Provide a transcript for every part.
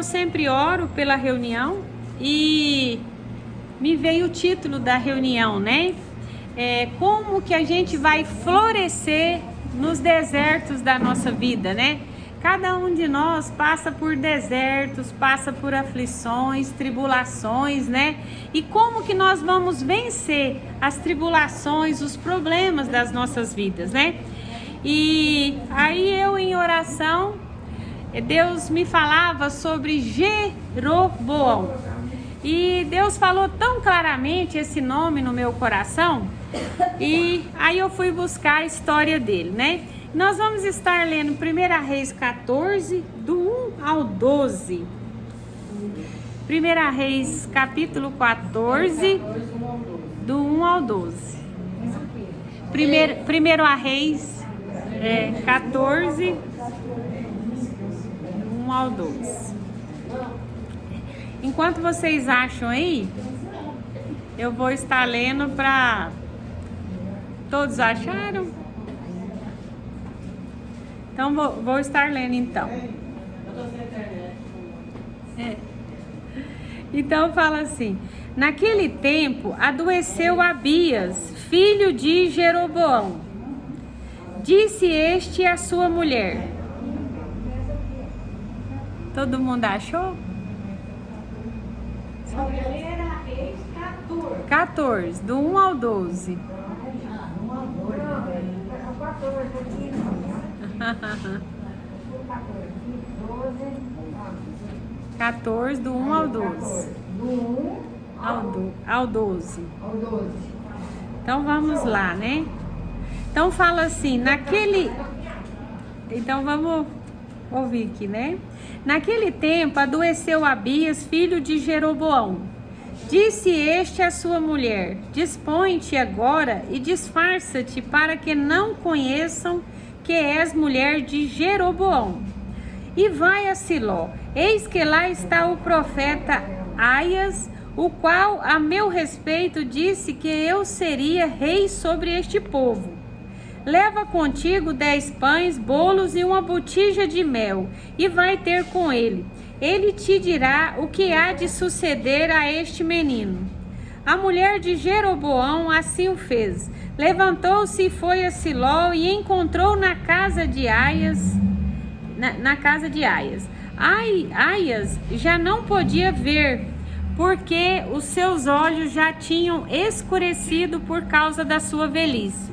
eu sempre oro pela reunião e me veio o título da reunião, né? Como que a gente vai florescer nos desertos da nossa vida, né? Cada um de nós passa por desertos, passa por aflições, tribulações, né? E como que nós vamos vencer as tribulações, os problemas das nossas vidas, né? E aí eu em oração, Deus me falava sobre Jeroboão. E Deus falou tão claramente esse nome no meu coração, e aí eu fui buscar a história dele, né? Nós vamos estar lendo 1 Reis 14, do 1 ao 12. 1 Reis, capítulo 14, do 1 ao 12. Primeiro a Reis 14, 1 ao 12. Enquanto vocês acham aí, eu vou estar lendo para... Todos acharam? Então vou estar lendo então. Então fala assim: naquele tempo adoeceu Abias, filho de Jeroboão. Disse este à sua mulher. Todo mundo achou? Primeira Reis 14, do 1 ao 12. 14, do 1 ao 12. Do 1 ao 12. ao 12. Então vamos lá, né? Então fala assim, Então vamos ouvir aqui, né? Naquele tempo adoeceu Abias, filho de Jeroboão. Disse este à sua mulher: dispõe-te agora e disfarça-te, para que não conheçam que és mulher de Jeroboão. E vai a Siló. Eis que lá está o profeta Aias, o qual a meu respeito disse que eu seria rei sobre este povo. Leva contigo 10 pães, bolos e uma botija de mel, e vai ter com ele. Ele te dirá o que há de suceder a este menino. A mulher de Jeroboão assim o fez. Levantou-se e foi a Siló e encontrou na casa de Aias. Aias já não podia ver, porque os seus olhos já tinham escurecido por causa da sua velhice.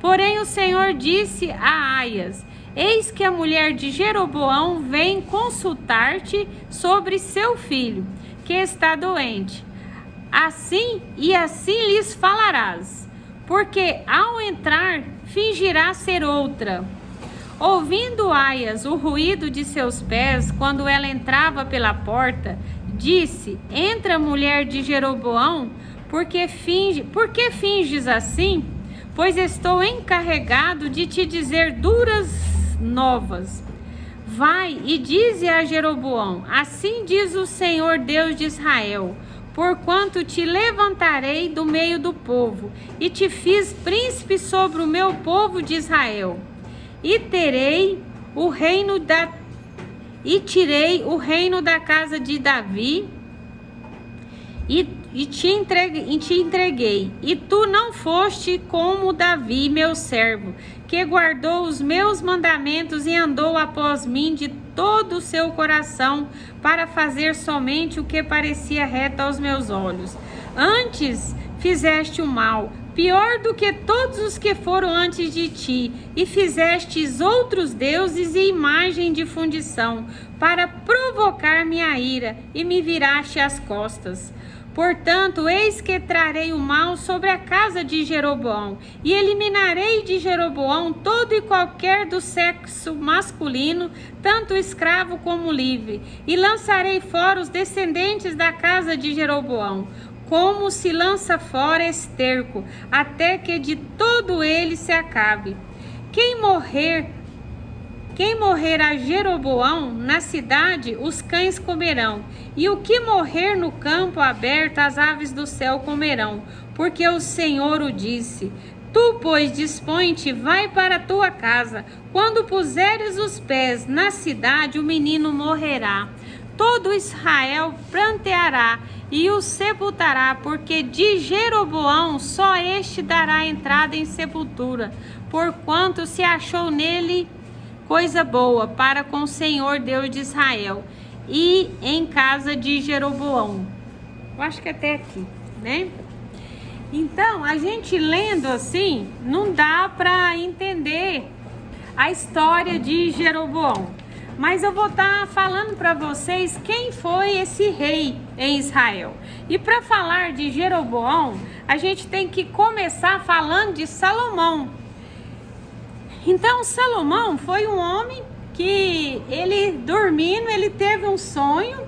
Porém o Senhor disse a Aias: eis que a mulher de Jeroboão vem consultar-te sobre seu filho, que está doente. Assim lhes falarás, porque ao entrar fingirá ser outra. Ouvindo Aias o ruído de seus pés, quando ela entrava pela porta, disse: entra, mulher de Jeroboão, por que finges assim? Pois estou encarregado de te dizer duras novas. Vai e dize a Jeroboão: assim diz o Senhor Deus de Israel: porquanto te levantarei do meio do povo, e te fiz príncipe sobre o meu povo de Israel, e tirei o reino da casa de Davi, e te entreguei, e tu não foste como Davi, meu servo, que guardou os meus mandamentos e andou após mim de todo o seu coração, para fazer somente o que parecia reto aos meus olhos. Antes fizeste o mal, pior do que todos os que foram antes de ti, e fizestes outros deuses e imagem de fundição, para provocar minha ira, e me viraste as costas. Portanto, eis que trarei o mal sobre a casa de Jeroboão, e eliminarei de Jeroboão todo e qualquer do sexo masculino, tanto escravo como livre, e lançarei fora os descendentes da casa de Jeroboão, como se lança fora esterco, até que de todo ele se acabe. Quem morrer a Jeroboão na cidade, os cães comerão, e o que morrer no campo aberto, as aves do céu comerão, porque o Senhor o disse. Tu, pois, dispõe-te, vai para a tua casa. Quando puseres os pés na cidade, o menino morrerá. todo Israel pranteará e o sepultará, porque de Jeroboão só este dará entrada em sepultura, porquanto se achou nele coisa boa para com o Senhor Deus de Israel, e em casa de Jeroboão. Eu acho que até aqui, né? Então, a gente lendo assim, não dá para entender a história de Jeroboão. Mas eu vou estar falando para vocês quem foi esse rei em Israel. E para falar de Jeroboão, a gente tem que começar falando de Salomão. Então, Salomão foi um homem que ele dormindo, ele teve um sonho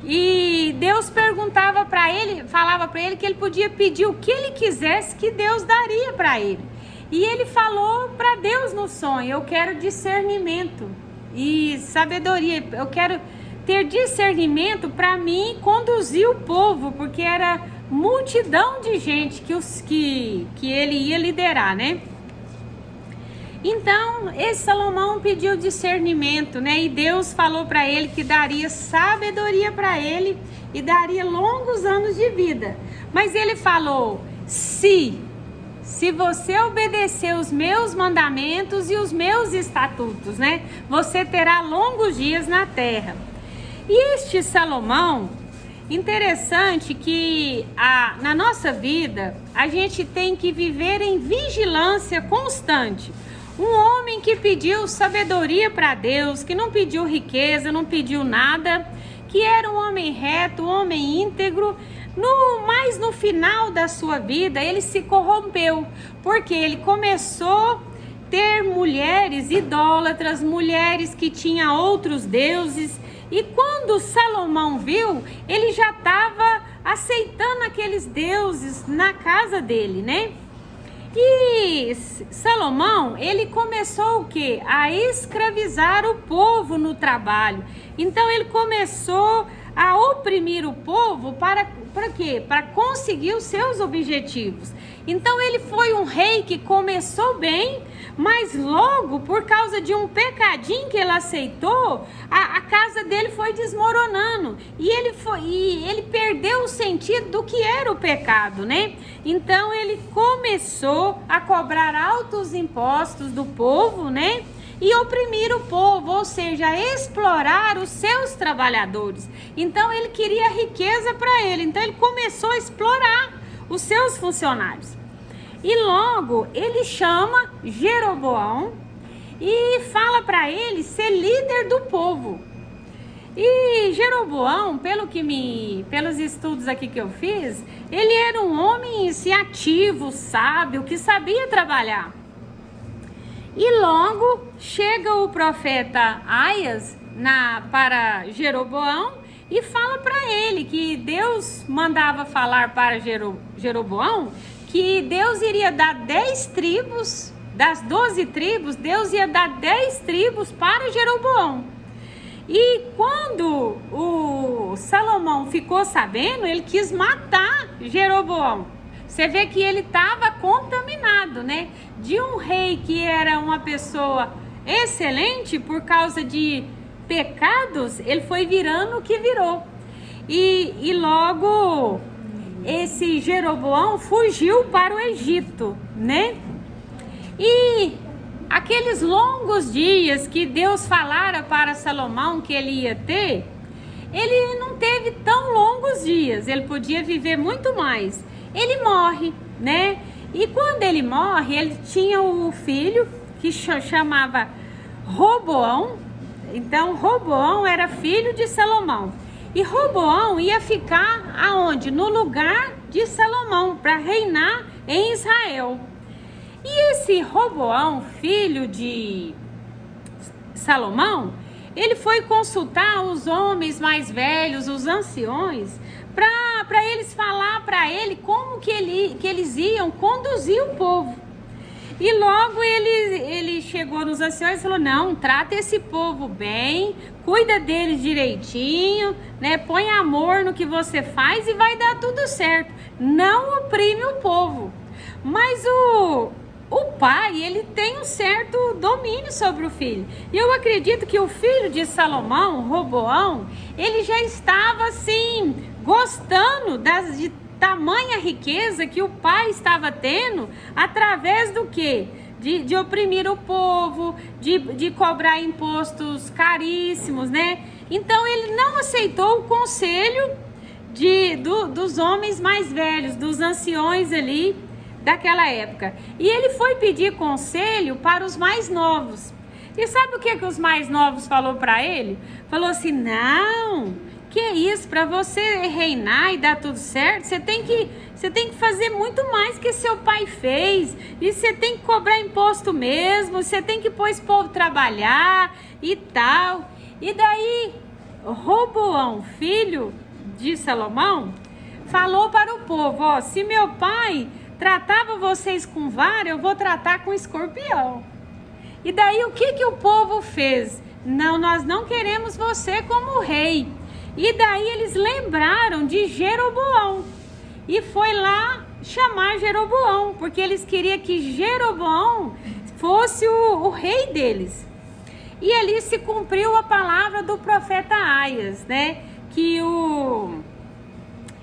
e Deus perguntava para ele, falava para ele que ele podia pedir o que ele quisesse que Deus daria para ele. E ele falou para Deus no sonho: eu quero discernimento e sabedoria, eu quero ter discernimento para mim conduzir o povo, porque era multidão de gente que ele ia liderar, né? Então, esse Salomão pediu discernimento, né? E Deus falou para ele que daria sabedoria para ele e daria longos anos de vida. Mas ele falou: se você obedecer os meus mandamentos e os meus estatutos, né? Você terá longos dias na terra. E este Salomão, interessante que na nossa vida, a gente tem que viver em vigilância constante. Um homem que pediu sabedoria para Deus, que não pediu riqueza, não pediu nada, que era um homem reto, um homem íntegro, mas no final da sua vida ele se corrompeu, porque ele começou a ter mulheres idólatras, mulheres que tinham outros deuses, e quando Salomão viu, ele já estava aceitando aqueles deuses na casa dele, né? E Salomão, ele começou o quê? A escravizar o povo no trabalho. Então ele começou a oprimir o povo para quê? Para conseguir os seus objetivos. Então ele foi um rei que começou bem, mas logo, por causa de um pecadinho que ele aceitou, a casa dele foi desmoronando. E ele perdeu o sentido do que era o pecado, né? Então ele começou a cobrar altos impostos do povo, né? E oprimir o povo, ou seja, explorar os seus trabalhadores. Então ele queria riqueza para ele, então ele começou a explorar os seus funcionários. E logo ele chama Jeroboão e fala para ele ser líder do povo. E Jeroboão, pelos estudos aqui que eu fiz, ele era um homem iniciativo, sábio, que sabia trabalhar. E logo chega o profeta Aias para Jeroboão e fala para ele que Deus mandava falar para Jeroboão que Deus iria dar 10 tribos, das 12 tribos, Deus ia dar 10 tribos para Jeroboão. E quando o Salomão ficou sabendo, ele quis matar Jeroboão. Você vê que ele estava contaminado, né? De um rei que era uma pessoa excelente, por causa de pecados, ele foi virando o que virou. E logo esse Jeroboão fugiu para o Egito, né? E aqueles longos dias que Deus falara para Salomão que ele ia ter, ele não teve tão longos dias, ele podia viver muito mais. Ele morre, né? E quando ele morre, ele tinha um filho que chamava Roboão. Então, Roboão era filho de Salomão. E Roboão ia ficar aonde? No lugar de Salomão, para reinar em Israel. E esse Roboão, filho de Salomão, ele foi consultar os homens mais velhos, os anciões, para eles falar para ele como que eles iam conduzir o povo. E logo ele chegou nos anciões e falou: não, trata esse povo bem, cuida deles direitinho, né? Põe amor no que você faz e vai dar tudo certo. Não oprime o povo. Mas o pai, ele tem um certo domínio sobre o filho. E eu acredito que o filho de Salomão, Roboão, ele já estava assim, gostando de tamanha riqueza que o pai estava tendo, através do quê? De oprimir o povo, de cobrar impostos caríssimos, né? Então ele não aceitou o conselho dos homens mais velhos, dos anciões ali daquela época. E ele foi pedir conselho para os mais novos. E sabe o que os mais novos falou para ele? Falou assim: não, que isso, para você reinar e dar tudo certo, você tem que fazer muito mais que seu pai fez. E você tem que cobrar imposto mesmo, você tem que pôr esse povo trabalhar e tal. E daí, Roboão, filho de Salomão, falou para o povo: ó, se meu pai tratava vocês com vara, eu vou tratar com escorpião. E daí o que o povo fez? Não, nós não queremos você como rei. E daí eles lembraram de Jeroboão e foi lá chamar Jeroboão, porque eles queriam que Jeroboão fosse o rei deles. E ali se cumpriu a palavra do profeta Aias, né? Que o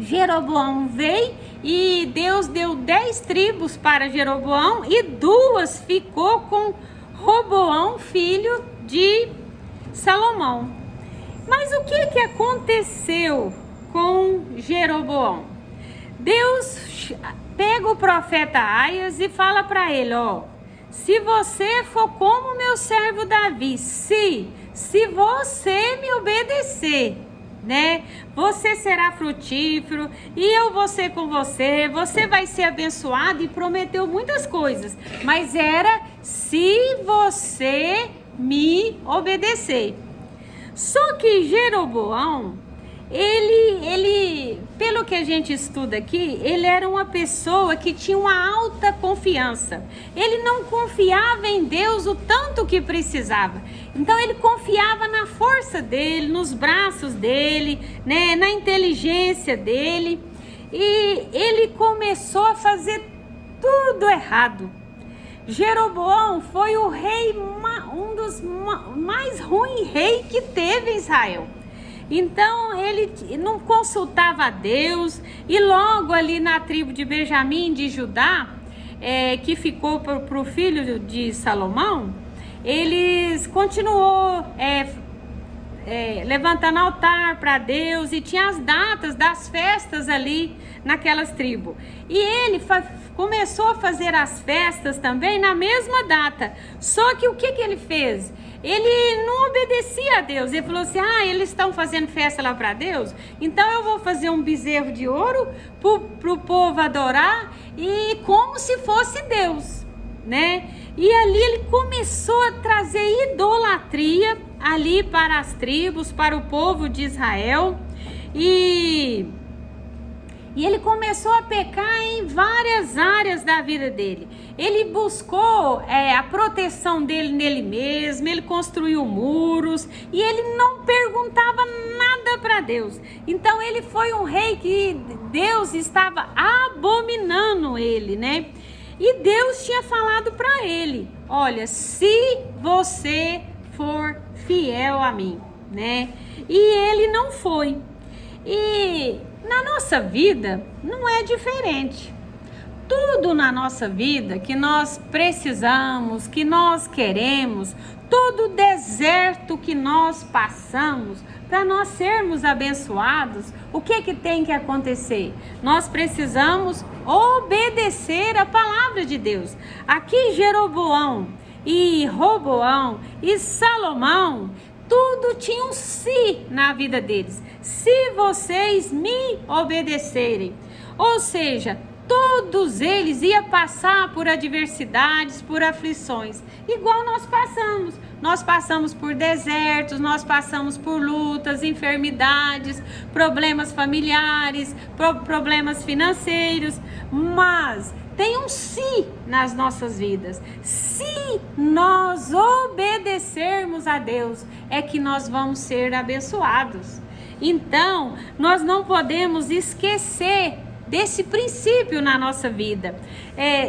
Jeroboão veio e Deus deu 10 tribos para Jeroboão e 2 ficou com Roboão, filho de Salomão. Mas o que aconteceu com Jeroboão? Deus pega o profeta Aias e fala para ele: ó, se você for como meu servo Davi, se você me obedecer, né, você será frutífero e eu vou ser com você, você vai ser abençoado. E prometeu muitas coisas, mas era se você me obedecer. Só que Jeroboão, ele, pelo que a gente estuda aqui, ele era uma pessoa que tinha uma alta confiança. Ele não confiava em Deus o tanto que precisava. Então ele confiava na força dele, nos braços dele, né, na inteligência dele. E ele começou a fazer tudo errado. Jeroboão foi o rei, um dos mais ruins reis que teve em Israel. Então ele não consultava a Deus, e logo ali na tribo de Benjamim, de Judá, que ficou para o filho de Salomão, eles continuou levantando altar para Deus, e tinha as datas das festas ali naquelas tribos. E ele começou a fazer as festas também na mesma data. Só que o que ele fez? Ele não obedecia a Deus. Ele falou assim: eles estão fazendo festa lá para Deus, então eu vou fazer um bezerro de ouro para o povo adorar, e como se fosse Deus, né? E ali ele começou a trazer idolatria ali para as tribos, para o povo de Israel. E ele começou a pecar em várias áreas da vida dele. Ele buscou a proteção dele nele mesmo, ele construiu muros e ele não perguntava nada para Deus. Então ele foi um rei que Deus estava abominando ele, né? E Deus tinha falado para ele: olha, se você for fiel a mim, né? E ele não foi. E na nossa vida não é diferente. Tudo na nossa vida que nós precisamos, que nós queremos, todo deserto que nós passamos para nós sermos abençoados, o que tem que acontecer? Nós precisamos obedecer a palavra de Deus. Aqui Jeroboão e Roboão e Salomão, tudo tinha um se na vida deles: se vocês me obedecerem. Ou seja, todos eles iam passar por adversidades, por aflições, igual nós passamos. Nós passamos por desertos, nós passamos por lutas, enfermidades, problemas familiares, problemas financeiros, mas tem um se nas nossas vidas. Se nós obedecermos a Deus, é que nós vamos ser abençoados. Então, nós não podemos esquecer desse princípio na nossa vida.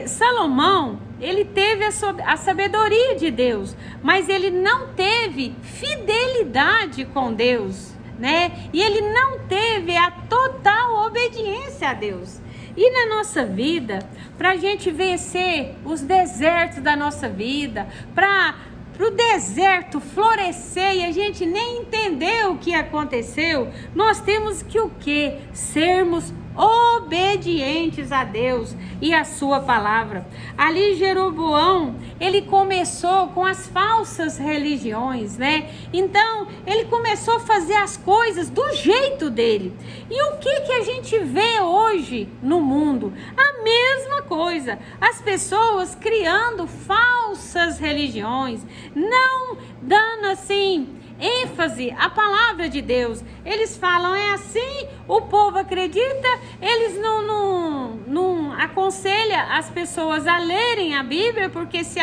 Salomão, ele teve a sabedoria de Deus, mas ele não teve fidelidade com Deus, né? E ele não teve a total obediência a Deus. E na nossa vida, para a gente vencer os desertos da nossa vida, para o deserto florescer e a gente nem entender o que aconteceu, nós temos que o quê? Sermos obedientes a Deus e a sua palavra. Ali Jeroboão, ele começou com as falsas religiões, né? Então, ele começou a fazer as coisas do jeito dele. E o que a gente vê hoje no mundo? A mesma coisa. As pessoas criando falsas religiões, não dando assim ênfase à palavra de Deus. Eles falam, é assim, o povo acredita, eles não aconselham as pessoas a lerem a Bíblia, porque se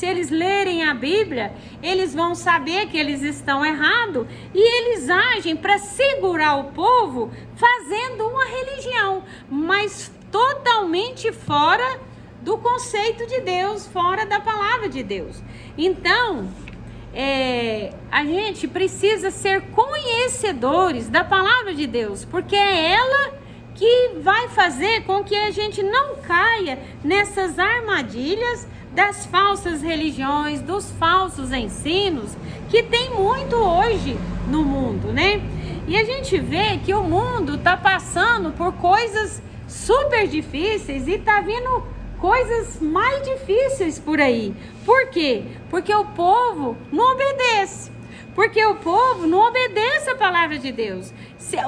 eles lerem a Bíblia, eles vão saber que eles estão errados, e eles agem para segurar o povo, fazendo uma religião, mas totalmente fora do conceito de Deus, fora da palavra de Deus. Então, a gente precisa ser conhecedores da palavra de Deus, porque é ela que vai fazer com que a gente não caia nessas armadilhas das falsas religiões, dos falsos ensinos, que tem muito hoje no mundo, né? E a gente vê que o mundo está passando por coisas super difíceis e está vindo coisas mais difíceis por aí. Por quê? Porque o povo não obedece. Porque o povo não obedece a palavra de Deus.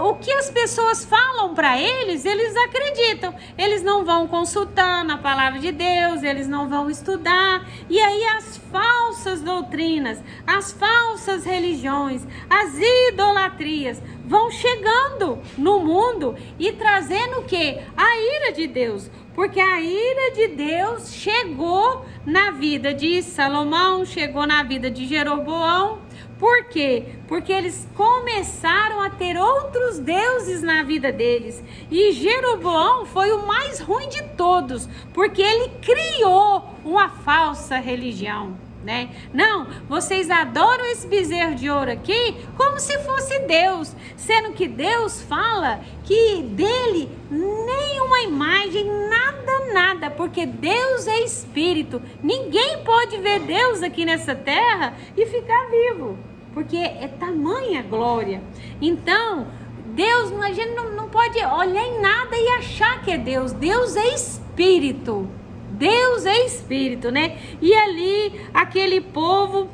O que as pessoas falam para eles, eles acreditam. Eles não vão consultar na palavra de Deus, eles não vão estudar. E aí as falsas doutrinas, as falsas religiões, as idolatrias vão chegando no mundo e trazendo o quê? A ira de Deus. Porque a ira de Deus chegou na vida de Salomão, chegou na vida de Jeroboão. Por quê? Porque eles começaram a ter outros deuses na vida deles. E Jeroboão foi o mais ruim de todos, porque ele criou uma falsa religião, né? Não, vocês adoram esse bezerro de ouro aqui como se fosse Deus, sendo que Deus fala que dele nenhuma imagem, nada, porque Deus é espírito. Ninguém pode ver Deus aqui nessa terra e ficar vivo, porque é tamanha glória. Então, Deus, a gente não pode olhar em nada e achar que é Deus. Deus é espírito. Deus é espírito, né? E ali, aquele povo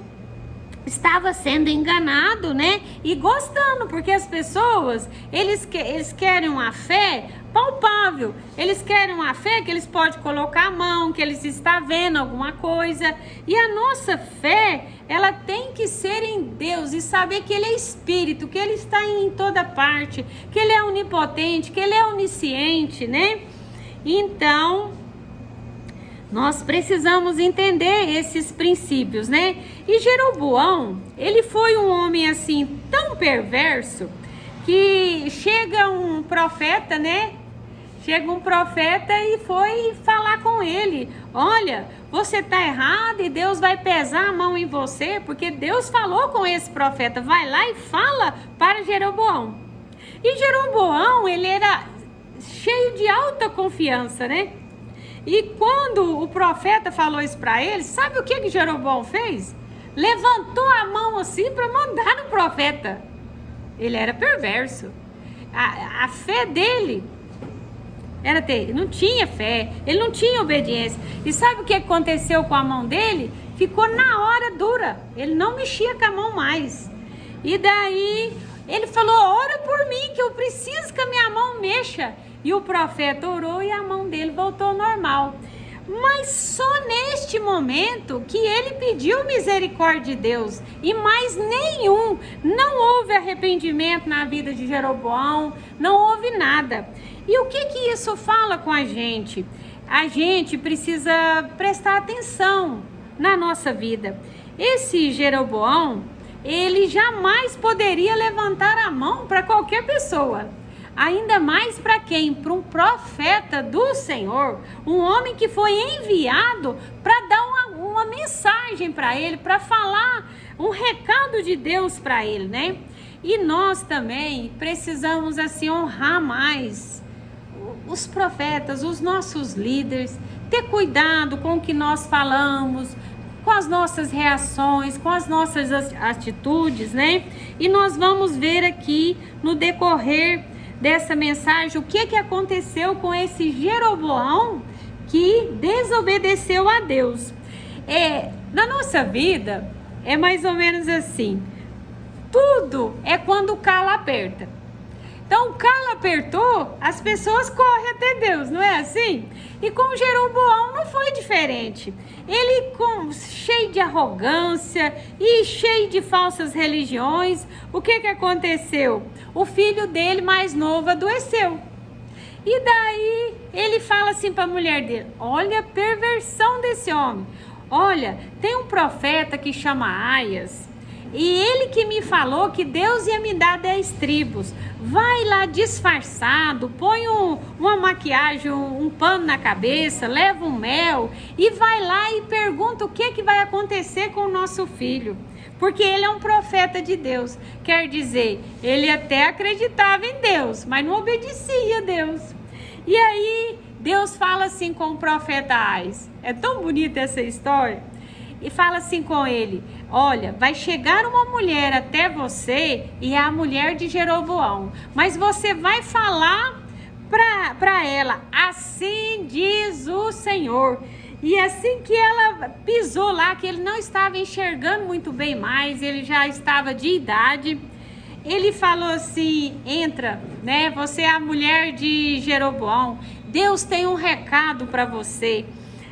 estava sendo enganado, né? E gostando, porque as pessoas, eles querem uma fé palpável. Eles querem uma fé que eles podem colocar a mão, que eles estão vendo alguma coisa. E a nossa fé, ela tem que ser em Deus e saber que Ele é Espírito, que Ele está em toda parte, que Ele é onipotente, que Ele é onisciente, né? Então, nós precisamos entender esses princípios, né? E Jeroboão, ele foi um homem assim tão perverso que chega um profeta, né? Chega um profeta e foi falar com ele: olha, você tá errado e Deus vai pesar a mão em você, porque Deus falou com esse profeta. Vai lá e fala para Jeroboão. E Jeroboão, ele era cheio de alta confiança, né? E quando o profeta falou isso para ele, sabe o que Jeroboão fez? Levantou a mão assim para mandar no profeta. Ele era perverso. A fé dele era ter, não tinha fé, ele não tinha obediência. E sabe o que aconteceu com a mão dele? Ficou na hora dura. Ele não mexia com a mão mais. E daí ele falou: ora por mim, que eu preciso que a minha mão mexa. E o profeta orou e a mão dele voltou ao normal. Mas só neste momento que ele pediu misericórdia de Deus. E mais nenhum. Não houve arrependimento na vida de Jeroboão. Não houve nada. E o que isso fala com a gente? A gente precisa prestar atenção na nossa vida. Esse Jeroboão, ele jamais poderia levantar a mão para qualquer pessoa. Ainda mais para quem? Para um profeta do Senhor, um homem que foi enviado para dar uma mensagem para ele, para falar um recado de Deus para ele, né? E nós também precisamos assim honrar mais os profetas, os nossos líderes, ter cuidado com o que nós falamos, com as nossas reações, com as nossas atitudes, né? E nós vamos ver aqui no decorrer dessa mensagem o que aconteceu com esse Jeroboão que desobedeceu a Deus. Na nossa vida é mais ou menos assim, tudo é quando o calo aperta. Então o calo apertou, as pessoas correm até Deus, não é assim? E com Jeroboão não foi diferente. Ele cheio de arrogância e cheio de falsas religiões, o que aconteceu? O filho dele mais novo adoeceu. E daí ele fala assim para a mulher dele, olha a perversão desse homem. Olha, tem um profeta que chama Aias, e ele que me falou que Deus ia me dar 10 tribos. Vai lá disfarçado, põe uma maquiagem, um pano na cabeça, leva um mel e vai lá e pergunta o que vai acontecer com o nosso filho. Porque ele é um profeta de Deus. Quer dizer, ele até acreditava em Deus, mas não obedecia a Deus. E aí Deus fala assim com o profeta Aias. É tão bonita essa história. E fala assim com ele, olha, vai chegar uma mulher até você e é a mulher de Jeroboão, mas você vai falar para ela, assim diz o Senhor. E assim que ela pisou lá, que ele não estava enxergando muito bem mais, ele já estava de idade, ele falou assim, entra, né, você é a mulher de Jeroboão, Deus tem um recado para você.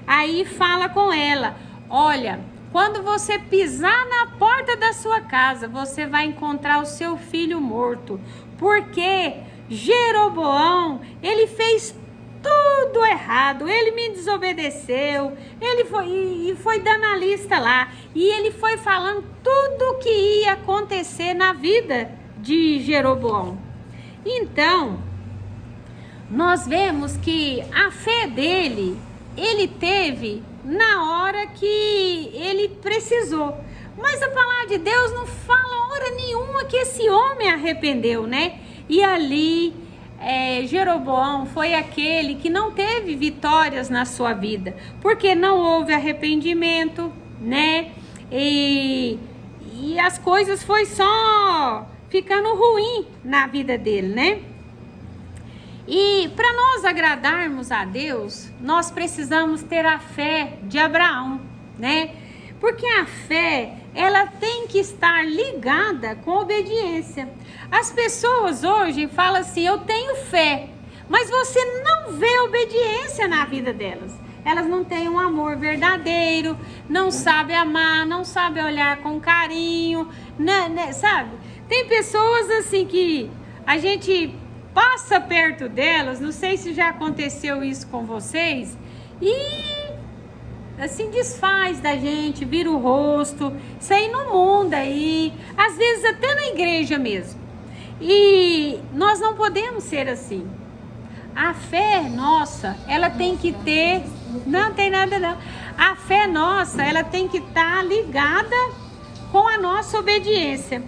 Aí fala com ela, olha, quando você pisar na porta da sua casa, você vai encontrar o seu filho morto, porque Jeroboão, ele fez tudo errado, ele me desobedeceu, ele foi dando a lista lá, e ele foi falando tudo o que ia acontecer na vida de Jeroboão. Então, nós vemos que a fé dele, ele teve na hora que ele precisou. Mas a palavra de Deus não fala hora nenhuma que esse homem arrependeu, né? E ali, Jeroboão foi aquele que não teve vitórias na sua vida, porque não houve arrependimento, né? E as coisas foi só ficando ruim na vida dele, né? E para nós agradarmos a Deus, nós precisamos ter a fé de Abraão, né? Porque a fé, ela tem que estar ligada com obediência. As pessoas hoje falam assim, eu tenho fé, mas você não vê obediência na vida delas. Elas não têm um amor verdadeiro, não sabem amar, não sabem olhar com carinho, né, sabe? Tem pessoas assim que a gente passa perto delas, não sei se já aconteceu isso com vocês, e assim desfaz da gente, vira o rosto, isso aí no mundo aí, às vezes até na igreja mesmo. E nós não podemos ser assim. A fé nossa, ela tem que ter, não tem nada não, a fé nossa, ela tem que estar ligada com a nossa obediência.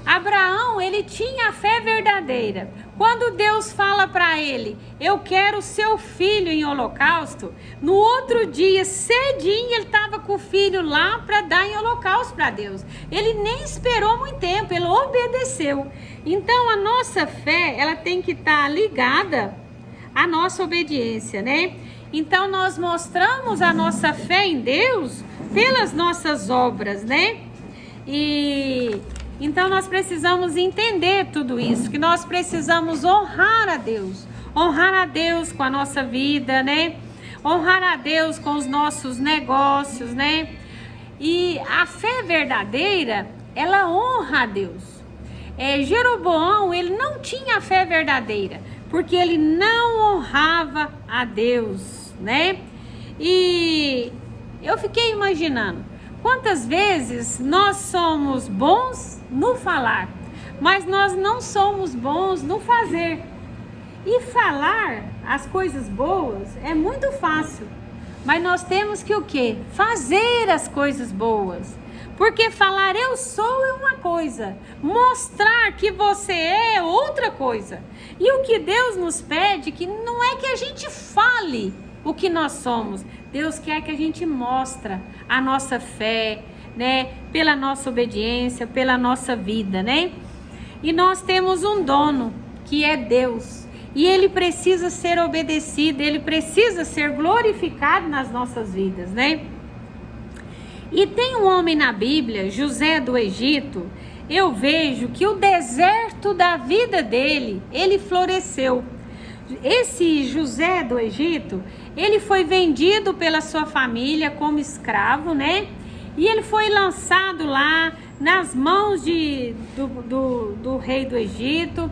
Abraão, ele tinha a fé verdadeira. Quando Deus fala para ele, eu quero o seu filho em holocausto, no outro dia, cedinho, ele estava com o filho lá para dar em holocausto para Deus. Ele nem esperou muito tempo, ele obedeceu. Então, a nossa fé, ela tem que estar ligada à nossa obediência, né? Então, nós mostramos a nossa fé em Deus pelas nossas obras, né? Então nós precisamos entender tudo isso, que nós precisamos honrar a Deus com a nossa vida, né? Honrar a Deus com os nossos negócios, né? E a fé verdadeira, ela honra a Deus. Jeroboão, ele não tinha a fé verdadeira, porque ele não honrava a Deus, né? E eu fiquei imaginando, quantas vezes nós somos bons no falar, mas nós não somos bons no fazer, E falar as coisas boas é muito fácil, mas nós temos que o quê? Fazer as coisas boas. Porque falar eu sou é uma coisa, mostrar que você é outra coisa. E o que Deus nos pede que não é que a gente fale o que nós somos. Deus quer que a gente mostre a nossa fé, né? Pela nossa obediência, pela nossa vida, né? E nós temos um dono, que é Deus. E Ele precisa ser obedecido, Ele precisa ser glorificado nas nossas vidas, né? E tem um homem na Bíblia, José do Egito, eu vejo que o deserto da vida dele, ele floresceu. Esse José do Egito, ele foi vendido pela sua família como escravo, né? E ele foi lançado lá nas mãos do rei do Egito.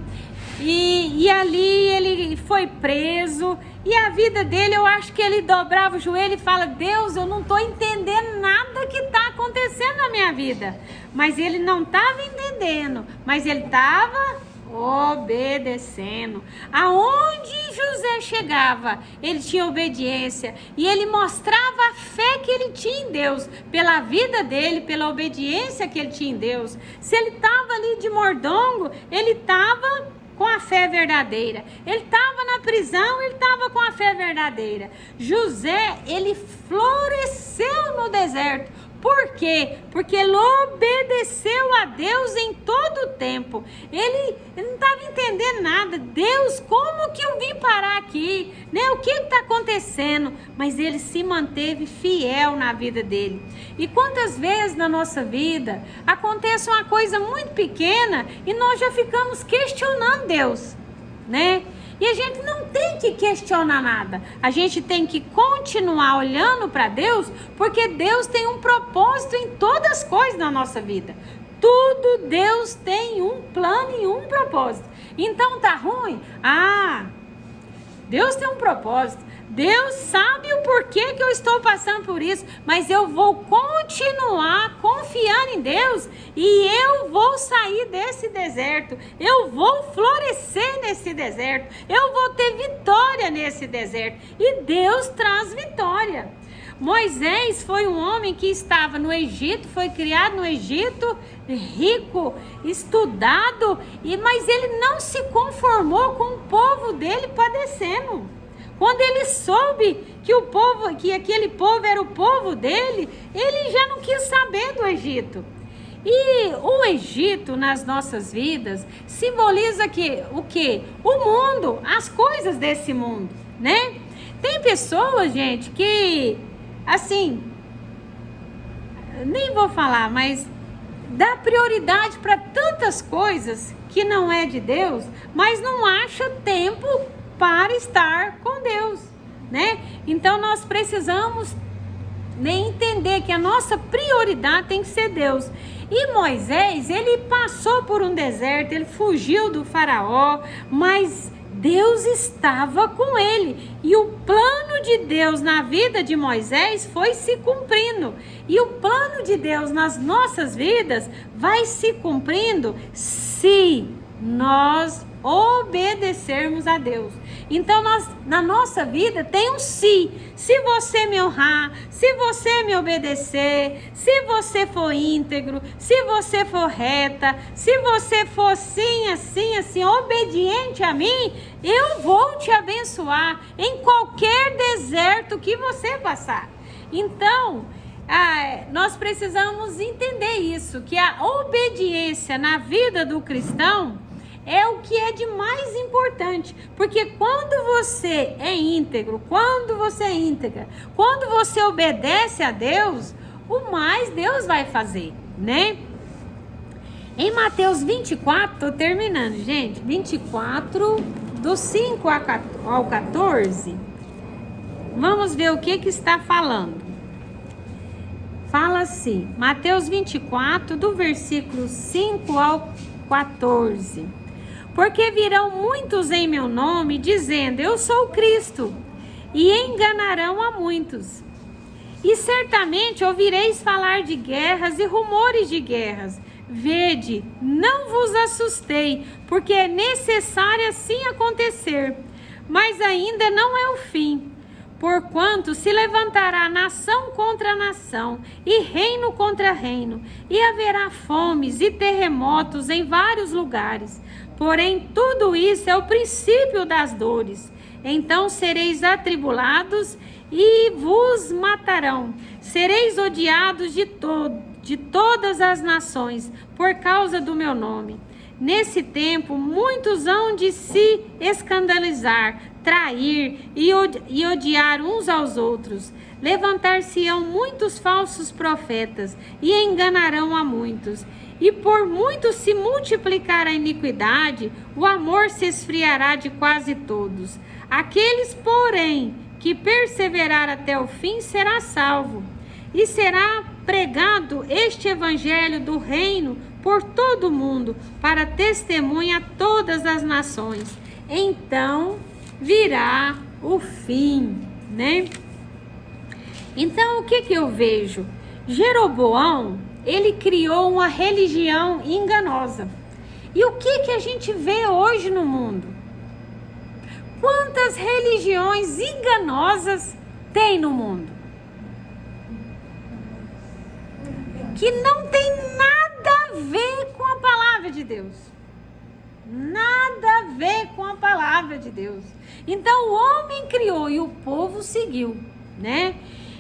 E ali ele foi preso. E a vida dele, eu acho que ele dobrava o joelho e fala: Deus, eu não estou entendendo nada que está acontecendo na minha vida. Mas ele não estava entendendo, mas ele estava obedecendo. Aonde José chegava, ele tinha obediência. E ele mostrava a fé que ele tinha em Deus, pela vida dele, pela obediência que ele tinha em Deus. Se ele estava ali de mordongo, ele estava com a fé verdadeira. Ele estava na prisão, ele estava com a fé verdadeira. José, ele floresceu no deserto. Por quê? Porque ele obedeceu a Deus em todo o tempo. Ele não estava entendendo nada. Deus, como que eu vim parar aqui? Né? O que está acontecendo? Mas ele se manteve fiel na vida dele. E quantas vezes na nossa vida acontece uma coisa muito pequena e nós já ficamos questionando Deus, né? E a gente não tem que questionar nada. A gente tem que continuar olhando para Deus, porque Deus tem um propósito em todas as coisas na nossa vida. Tudo Deus tem um plano e um propósito. Então tá ruim? Deus tem um propósito. Deus sabe o porquê que eu estou passando por isso, mas eu vou continuar confiando em Deus e eu vou sair desse deserto, eu vou florescer nesse deserto, eu vou ter vitória nesse deserto e Deus traz vitória. Moisés foi um homem que estava no Egito, foi criado no Egito, rico, estudado, mas ele não se conformou com o povo dele padecendo. Quando ele soube que aquele povo era o povo dele, ele já não quis saber do Egito. E o Egito nas nossas vidas simboliza o quê? O mundo, as coisas desse mundo, né? Tem pessoas, gente, que, assim, nem vou falar, mas dá prioridade para tantas coisas que não é de Deus, mas não acha tempo para estar com Deus, né? Então nós precisamos entender que a nossa prioridade tem que ser Deus. E Moisés, ele passou por um deserto, ele fugiu do faraó, mas Deus estava com ele. E o plano de Deus na vida de Moisés foi se cumprindo. E o plano de Deus nas nossas vidas vai se cumprindo se nós obedecermos a Deus. Então na nossa vida tem um se você me honrar, se você me obedecer, se você for íntegro, se você for reta, se você for assim, obediente a mim, eu vou te abençoar em qualquer deserto que você passar. Então nós precisamos entender isso, que a obediência na vida do cristão é o que é de mais importante, porque quando você é íntegro, quando você é íntegra, quando você obedece a Deus, o mais Deus vai fazer, né? Em Mateus 24, tô terminando, gente, 24, do 5 ao 14, vamos ver o que está falando. Fala assim, Mateus 24, do versículo 5 ao 14. Porque virão muitos em meu nome, dizendo, eu sou o Cristo, e enganarão a muitos. E certamente ouvireis falar de guerras e rumores de guerras. Vede, não vos assustei, porque é necessário assim acontecer, mas ainda não é o fim. Porquanto se levantará nação contra nação, e reino contra reino, e haverá fomes e terremotos em vários lugares. Porém, tudo isso é o princípio das dores. Então sereis atribulados e vos matarão. Sereis odiados de todas as nações, por causa do meu nome. Nesse tempo, muitos hão de se escandalizar, trair e odiar uns aos outros. Levantar-se-ão muitos falsos profetas e enganarão a muitos. E por muito se multiplicar a iniquidade, o amor se esfriará de quase todos. Aqueles, porém, que perseverar até o fim será salvo. E será pregado este evangelho do reino por todo o mundo, para testemunha a todas as nações. Então virá o fim, né? Então o que eu vejo? Jeroboão, ele criou uma religião enganosa. E o que a gente vê hoje no mundo? Quantas religiões enganosas tem no mundo? Que não tem nada a ver com a palavra de Deus. Nada a ver com a palavra de Deus. Então o homem criou e o povo seguiu, né?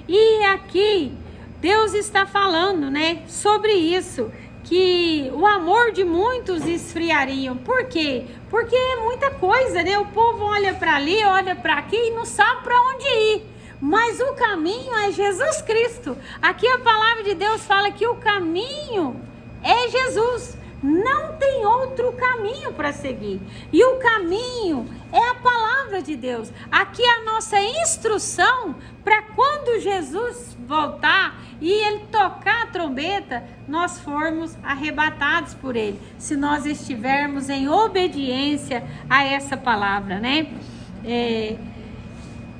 E aqui Deus está falando, né, sobre isso, que o amor de muitos esfriariam. Por quê? Porque é muita coisa, né? O povo olha para ali, olha para aqui e não sabe para onde ir. Mas o caminho é Jesus Cristo. Aqui a palavra de Deus fala que o caminho é Jesus. Não tem outro caminho para seguir. E o caminho é a palavra de Deus. Aqui é a nossa instrução para quando Jesus voltar e ele tocar a trombeta, nós formos arrebatados por ele. Se nós estivermos em obediência a essa palavra, né?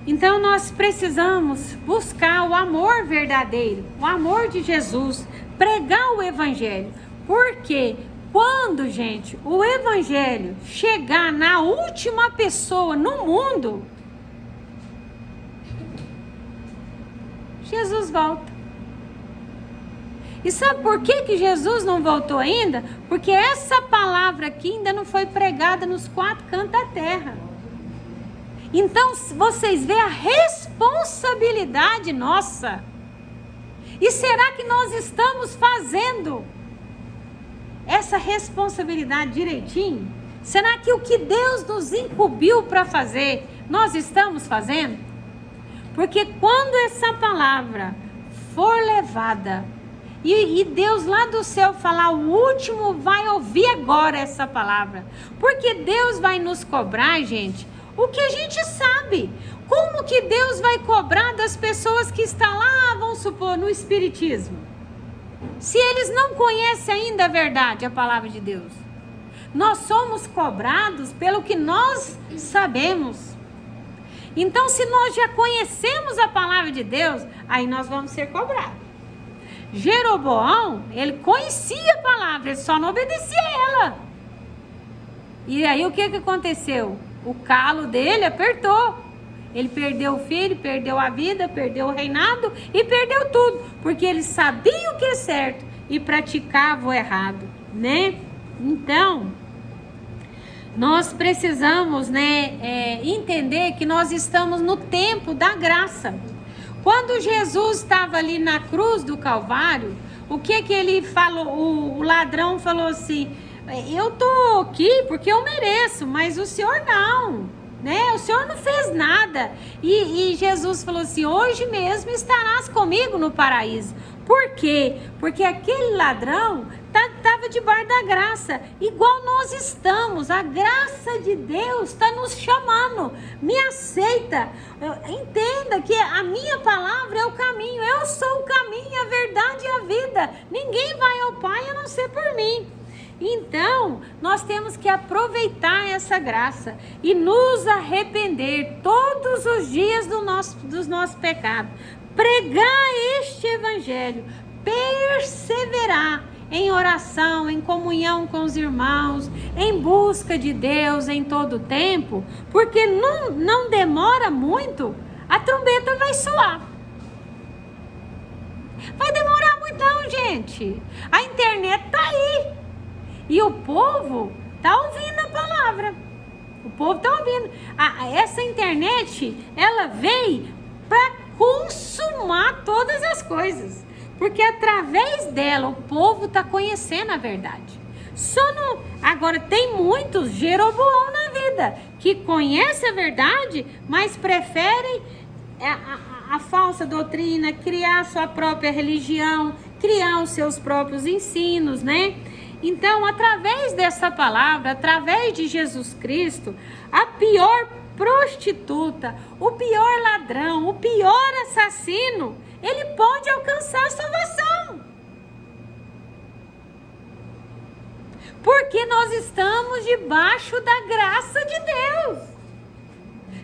Então nós precisamos buscar o amor verdadeiro, o amor de Jesus, pregar o evangelho. Porque quando, gente, o evangelho chegar na última pessoa no mundo, Jesus volta. E sabe por que Jesus não voltou ainda? Porque essa palavra aqui ainda não foi pregada nos 4 cantos da terra. Então, vocês veem a responsabilidade nossa. E será que nós estamos fazendo essa responsabilidade direitinho? Será que o que Deus nos incumbiu para fazer, nós estamos fazendo? Porque quando essa palavra for levada, e Deus lá do céu falar, o último vai ouvir agora essa palavra. Porque Deus vai nos cobrar, gente, o que a gente sabe. Como que Deus vai cobrar das pessoas que estão lá, vamos supor, no espiritismo? Se eles não conhecem ainda a verdade, a palavra de Deus. Nós somos cobrados pelo que nós sabemos. Então, se nós já conhecemos a palavra de Deus, aí nós vamos ser cobrados. Jeroboão, ele conhecia a palavra, ele só não obedecia a ela. E aí o que aconteceu? O calo dele apertou. Ele perdeu o filho, perdeu a vida, perdeu o reinado e perdeu tudo. Porque ele sabia o que é certo e praticava o errado, né? Então, nós precisamos, né, entender que nós estamos no tempo da graça. Quando Jesus estava ali na cruz do Calvário, o que ele falou? O ladrão falou assim, eu tô aqui porque eu mereço, mas o senhor não, né? O senhor não fez nada. E Jesus falou assim, hoje mesmo estarás comigo no paraíso. Por quê? Porque aquele ladrão estava debaixo da graça, igual nós estamos. A graça de Deus está nos chamando. Me aceita. Entenda que a minha palavra é o caminho. Eu sou o caminho, a verdade e a vida. Ninguém vai ao Pai a não ser por mim. Então, nós temos que aproveitar essa graça e nos arrepender todos os dias dos nossos pecados. Pregar este evangelho, perseverar em oração, em comunhão com os irmãos, em busca de Deus em todo o tempo, porque não demora muito, a trombeta vai soar. Vai demorar muito não, gente. A internet tá aí. E o povo tá ouvindo a palavra. O povo tá ouvindo. Essa internet, ela veio para consumar todas as coisas. Porque através dela o povo tá conhecendo a verdade. Agora tem muitos Jeroboão na vida que conhecem a verdade, mas preferem a falsa doutrina, criar a sua própria religião, criar os seus próprios ensinos, né? Então, através dessa palavra, através de Jesus Cristo, a pior prostituta, o pior ladrão, o pior assassino, ele pode alcançar a salvação. Porque nós estamos debaixo da graça de Deus.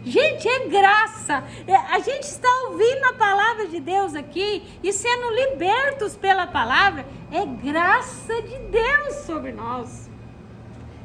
Gente, é graça. A gente está ouvindo a palavra de Deus aqui e sendo libertos pela palavra. É graça de Deus sobre nós.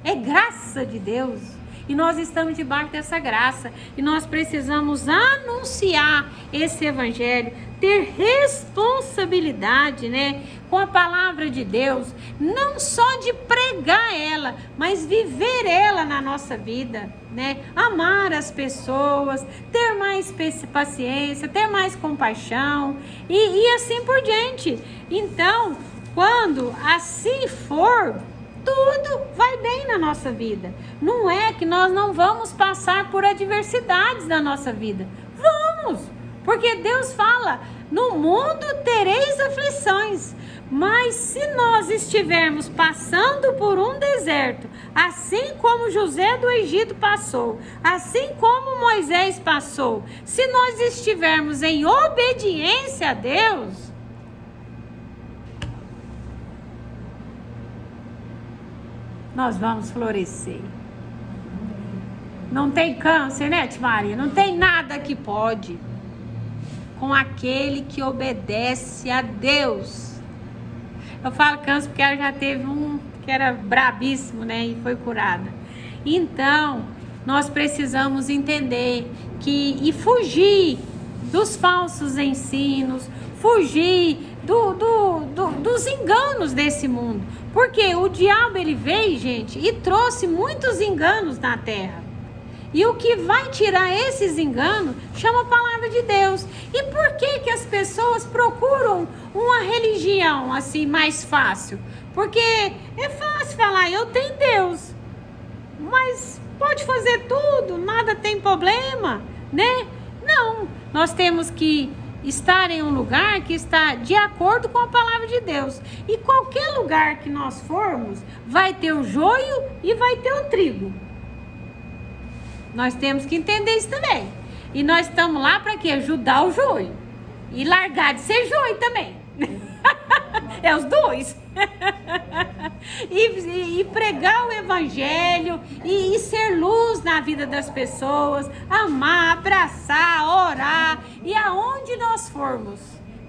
É graça de Deus. E nós estamos debaixo dessa graça. E nós precisamos anunciar esse evangelho. Ter responsabilidade, né? Com a palavra de Deus. Não só de pregar ela, mas viver ela na nossa vida, né? Amar as pessoas, ter mais paciência, ter mais compaixão e assim por diante. Então, quando assim for, tudo vai bem na nossa vida. Não é que nós não vamos passar por adversidades na nossa vida. Vamos! Porque Deus fala, no mundo tereis aflições. Mas se nós estivermos passando por um deserto, assim como José do Egito passou, assim como Moisés passou, se nós estivermos em obediência a Deus, nós vamos florescer. Não tem câncer, né, Tia Maria? Não tem nada que pode com aquele que obedece a Deus. Eu falo câncer porque ela já teve um que era brabíssimo, né, e foi curada. Então, nós precisamos entender e fugir dos falsos ensinos, fugir dos enganos desse mundo. Porque o diabo, ele veio, gente, e trouxe muitos enganos na terra. E o que vai tirar esses enganos chama a palavra de Deus. E por que as pessoas procuram uma religião assim mais fácil? Porque é fácil falar, eu tenho Deus, mas pode fazer tudo, nada tem problema, né? Não, nós temos que estar em um lugar que está de acordo com a palavra de Deus. E qualquer lugar que nós formos, vai ter o joio e vai ter o trigo. Nós temos que entender isso também. E nós estamos lá para quê? Ajudar o joio. E largar de ser joio também. É os dois. E pregar o evangelho. E ser luz na vida das pessoas. Amar, abraçar, orar. E aonde nós formos,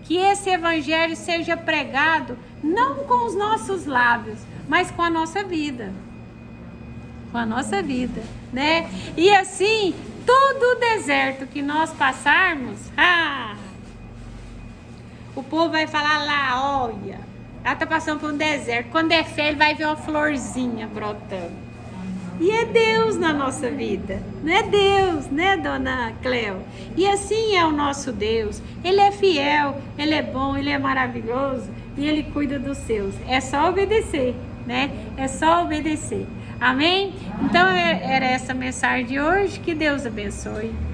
que esse evangelho seja pregado, não com os nossos lábios, mas com a nossa vida. Com a nossa vida, né? E assim, todo o deserto que nós passarmos, o povo vai falar lá, olha, ela tá passando por um deserto. Quando é fé, ele vai ver uma florzinha brotando. E é Deus na nossa vida, não é Deus, né, dona Cleo? E assim é o nosso Deus. Ele é fiel, ele é bom, ele é maravilhoso e ele cuida dos seus. É só obedecer, né? É só obedecer. Amém? Então era essa mensagem de hoje. Que Deus abençoe.